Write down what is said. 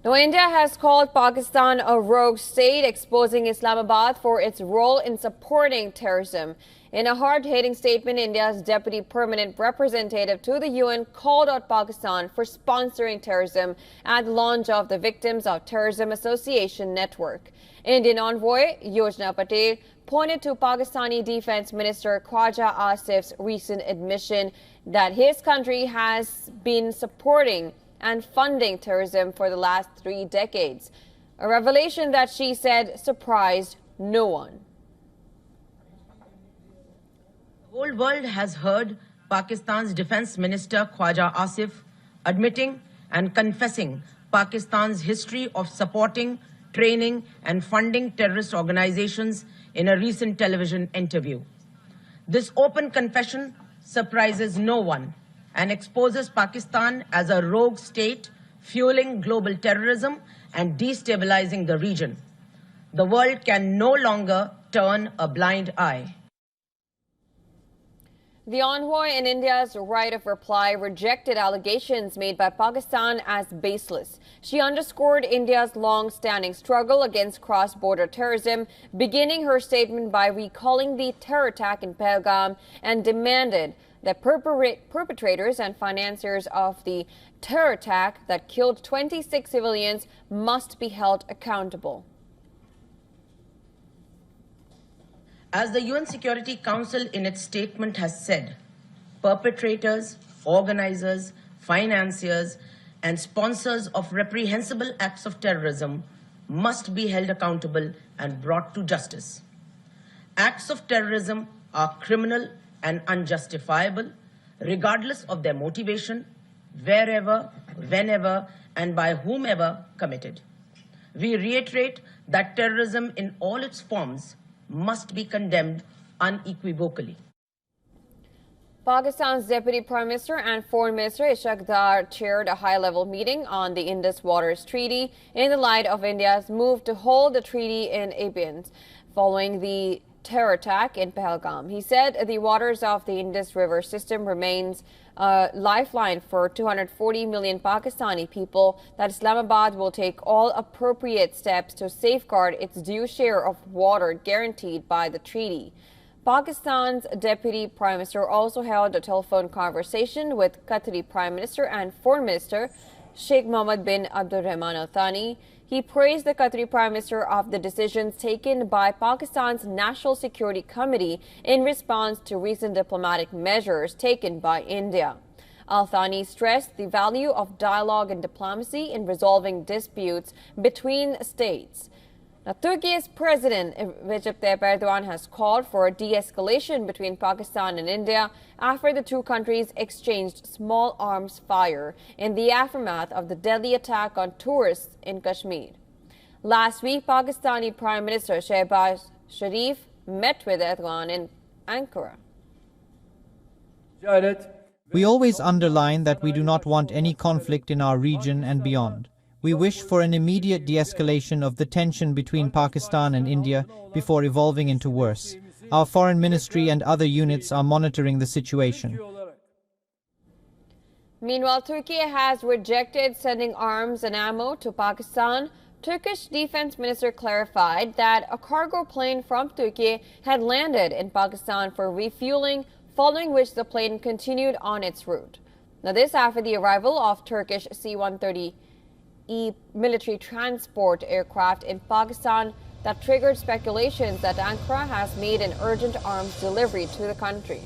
Now, India has called Pakistan a rogue state, exposing Islamabad for its role in supporting terrorism. In a hard-hitting statement, India's Deputy Permanent Representative to the UN called out Pakistan for sponsoring terrorism at the launch of the Victims of Terrorism Association network. Indian envoy Yojana Patel pointed to Pakistani Defense Minister Khawaja Asif's recent admission that his country has been supporting and funding terrorism for the last 3 decades. A revelation that she said surprised no one. The whole world has heard Pakistan's Defense Minister Khawaja Asif admitting and confessing Pakistan's history of supporting, training and funding terrorist organizations in a recent television interview. This open confession surprises no one and exposes Pakistan as a rogue state fueling global terrorism and destabilizing the region. The world can no longer turn a blind eye. The envoy in India's right of reply rejected allegations made by Pakistan as baseless. She underscored India's long-standing struggle against cross-border terrorism, beginning her statement by recalling the terror attack in Pahalgam and demanded that perpetrators and financiers of the terror attack that killed 26 civilians must be held accountable. As the UN Security Council in its statement has said, perpetrators, organizers, financiers, and sponsors of reprehensible acts of terrorism must be held accountable and brought to justice. Acts of terrorism are criminal and unjustifiable, regardless of their motivation, wherever, whenever, and by whomever committed. We reiterate that terrorism in all its forms must be condemned unequivocally. Pakistan's Deputy Prime Minister and Foreign Minister Ishaq Dar chaired a high-level meeting on the Indus Waters Treaty in the light of India's move to hold the treaty in abeyance following the terror attack in Pahalgam. He said the waters of the Indus River system remains a lifeline for 240 million Pakistani people, that Islamabad will take all appropriate steps to safeguard its due share of water guaranteed by the treaty. Pakistan's Deputy Prime Minister also held a telephone conversation with Qatari Prime Minister and Foreign Minister Sheikh Mohammed bin Abdulrahman Al Thani. He praised the Qatari Prime Minister of the decisions taken by Pakistan's National Security Committee in response to recent diplomatic measures taken by India. Al Thani stressed the value of dialogue and diplomacy in resolving disputes between states. Now, Turkey's President Recep Tayyip Erdogan has called for a de-escalation between Pakistan and India after the two countries exchanged small arms fire in the aftermath of the deadly attack on tourists in Kashmir. Last week, Pakistani Prime Minister Shehbaz Sharif met with Erdogan in Ankara. We always underline that we do not want any conflict in our region and beyond. We wish for an immediate de-escalation of the tension between Pakistan and India before evolving into worse. Our foreign ministry and other units are monitoring the situation. Meanwhile, Turkey has rejected sending arms and ammo to Pakistan. Turkish Defense Minister clarified that a cargo plane from Turkey had landed in Pakistan for refueling, following which the plane continued on its route. Now, this after the arrival of Turkish C-130 military transport aircraft in Pakistan that triggered speculations that Ankara has made an urgent arms delivery to the country.